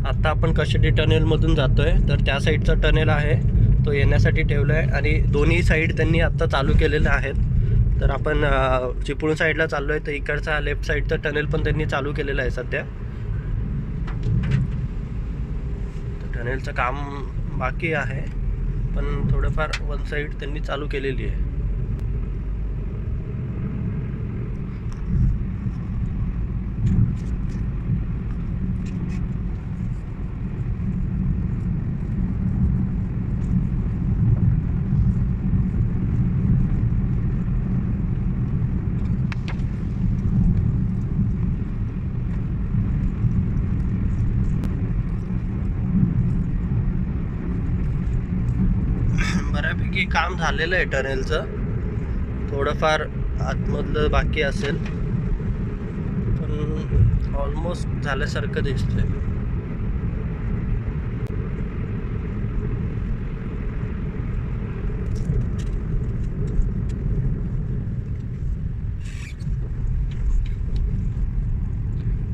आता आपण कशेडी टनेलमधून जातो आहे, तर त्या साईडचा टनेल आहे तो येण्यासाठी ठेवला आहे आणि दोन्ही साईड त्यांनी आत्ता चालू केलेले आहेत. तर आपण चिपळूण साईडला चाललो आहे, तर इकडचा लेफ्ट साईडचा टनेल पण त्यांनी चालू केलेलं आहे सध्या. तर टनेलचं काम बाकी आहे, पण थोडंफार वन साईड त्यांनी चालू केलेली आहे. बऱ्यापैकी काम झालेलं आहे टनेलचं, थोडंफार आतमधलं बाकी असेल, पण ऑलमोस्ट झाल्यासारखं दिसतंय.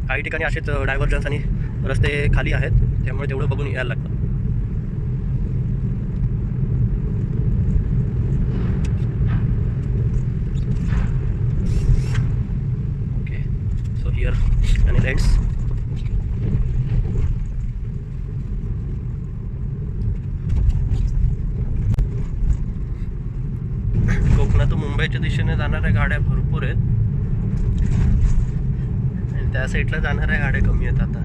काही ठिकाणी असेच डायव्हर्जन्स आणि रस्ते खाली आहेत, त्यामुळे तेवढं बघून यायला लागतं. ओके, सो हिअर आणि लेट्स कोकणातून मुंबईच्या दिशेने जाणाऱ्या गाड्या भरपूर आहेत, त्या साईडला जाणाऱ्या गाड्या कमी आहेत आता.